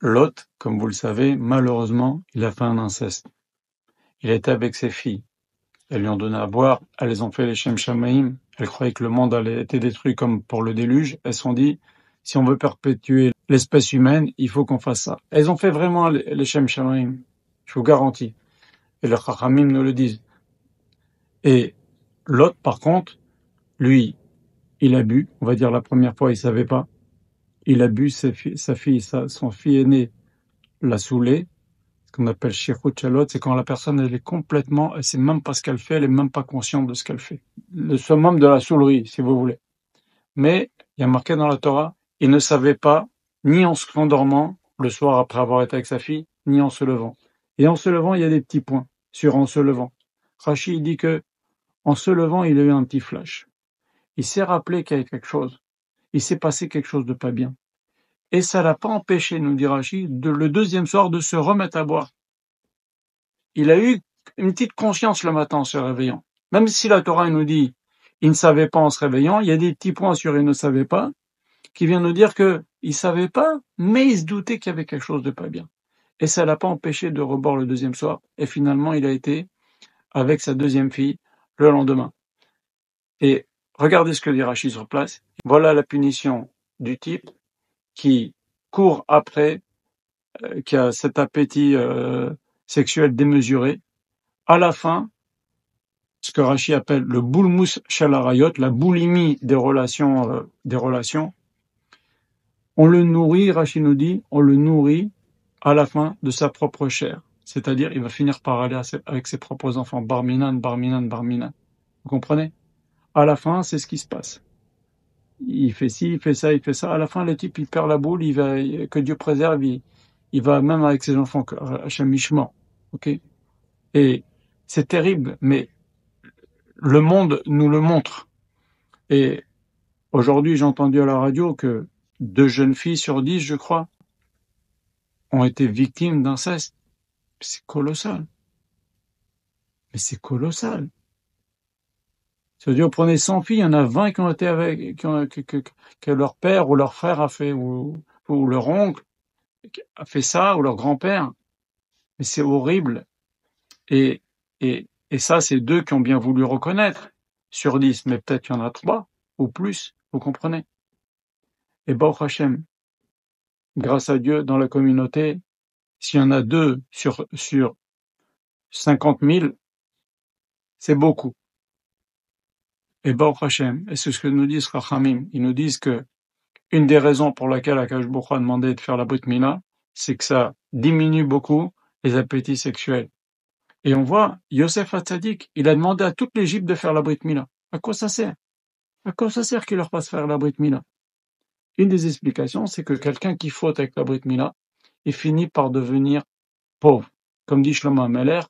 Lot, comme vous le savez, malheureusement, il a fait un inceste. Il était avec ses filles. Elles lui ont donné à boire, elles les ont fait les Shem Shamaïm. Elles croyaient que le monde allait être détruit comme pour le déluge. Elles se sont dit, si on veut perpétuer l'espèce humaine, il faut qu'on fasse ça. Elles ont fait vraiment les Shem Shamaïm. Je vous garantis. Et les Chachamim nous le disent. Et Lot, par contre, lui, il a bu. On va dire la première fois, il savait pas. Il a bu, son fille aînée l'a saoulé. Ce qu'on appelle shirut shalot, c'est quand la personne elle est complètement, elle sait même pas ce qu'elle fait, elle est même pas consciente de ce qu'elle fait. Le summum de la saoulerie, si vous voulez. Mais il y a marqué dans la Torah, il ne savait pas, ni en se rendormant le soir après avoir été avec sa fille, ni en se levant. Et en se levant, il y a des petits points sur en se levant. Rashi dit que en se levant, il a eu un petit flash. Il s'est rappelé qu'il y avait quelque chose. Il s'est passé quelque chose de pas bien. Et ça l'a pas empêché, nous dit Rashi, le deuxième soir de se remettre à boire. Il a eu une petite conscience le matin en se réveillant. Même si la Torah nous dit il ne savait pas en se réveillant, il y a des petits points sur il ne savait pas qui viennent nous dire que il savait pas, mais il se doutait qu'il y avait quelque chose de pas bien. Et ça l'a pas empêché de reboire le deuxième soir. Et finalement, il a été avec sa deuxième fille le lendemain. Et regardez ce que dit Rachid sur place. Voilà la punition du type qui court après, qui a cet appétit sexuel démesuré. À la fin, ce que Rashi appelle le boulmous shalarayot, la boulimie des relations. On le nourrit, Rashi nous dit, on le nourrit à la fin de sa propre chair. C'est-à-dire, il va finir par aller avec ses propres enfants. Barminan, barminan, barminan. Vous comprenez? À la fin, c'est ce qui se passe. Il fait ci, il fait ça, il fait ça. À la fin, le type, il perd la boule, que Dieu préserve, il va même avec ses enfants, Hachem Mishma. Ok? Et c'est terrible, mais le monde nous le montre. Et aujourd'hui, j'ai entendu à la radio que 2 jeunes filles sur 10, je crois, ont été victimes d'inceste. C'est colossal. Mais c'est colossal. C'est-à-dire, vous prenez 100 filles, il y en a 20 qui ont été avec, que leur père ou leur frère a fait, ou leur oncle a fait ça, ou leur grand-père. Mais c'est horrible. Et, et ça, c'est 2 qui ont bien voulu reconnaître sur 10, mais peut-être qu'il y en a 3 ou plus. Vous comprenez? Et Baruch Hashem, grâce à Dieu, dans la communauté, s'il y en a 2 sur 50 000, c'est beaucoup. Et Baruch Hashem, et c'est ce que nous disent Rachamim, ils nous disent que une des raisons pour laquelle Akash Baruch Hu a demandé de faire la Brit Mila, c'est que ça diminue beaucoup les appétits sexuels. Et on voit, Yosef Hatzadik, il a demandé à toute l'Égypte de faire la Brit Mila. À quoi ça sert? À quoi ça sert qu'il leur fasse faire la Brit Mila? Une des explications, c'est que quelqu'un qui faute avec la Brit Mila, il finit par devenir pauvre. Comme dit Shlomo Ameler,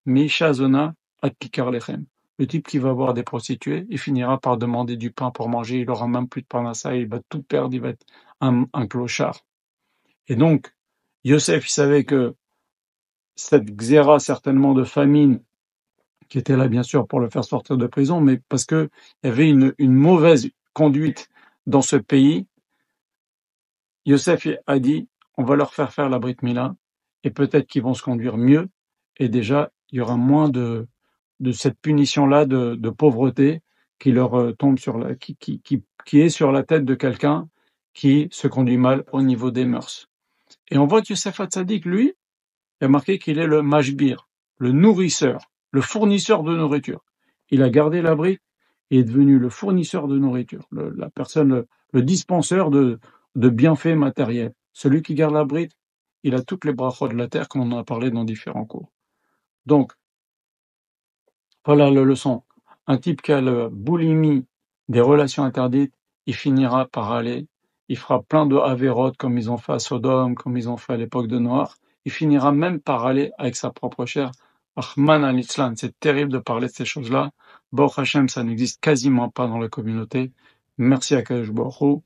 Misha Zona ad Kikar Lechem. Le type qui va voir des prostituées, il finira par demander du pain pour manger, il aura même plus de parnassa, il va tout perdre, il va être un clochard. Et donc, Yosef, il savait que cette xéra, certainement de famine, qui était là bien sûr pour le faire sortir de prison, mais parce que il y avait une mauvaise conduite dans ce pays, Yosef a dit, on va leur faire la Brit Mila, et peut-être qu'ils vont se conduire mieux, et déjà, il y aura moins de cette punition-là de pauvreté qui leur tombe qui est sur la tête de quelqu'un qui se conduit mal au niveau des mœurs. Et on voit que Yosef Hatzadik, lui, il a marqué qu'il est le mashbir, le nourrisseur, le fournisseur de nourriture. Il a gardé l'abri et est devenu le fournisseur de nourriture, la personne, le dispenseur de bienfaits matériels. Celui qui garde l'abri, il a toutes les brachot de la terre, comme on en a parlé dans différents cours. Donc, voilà la leçon. Un type qui a la boulimie des relations interdites, il finira par aller, il fera plein de avérotes comme ils ont fait à Sodome, comme ils ont fait à l'époque de Noach. Il finira même par aller avec sa propre chair. Rahman al-Islam, c'est terrible de parler de ces choses-là. Baruch Hashem, ça n'existe quasiment pas dans la communauté. Merci à Kadosh Baruch Hu.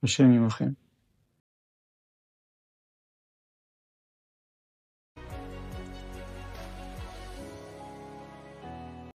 Hashem Yimachem.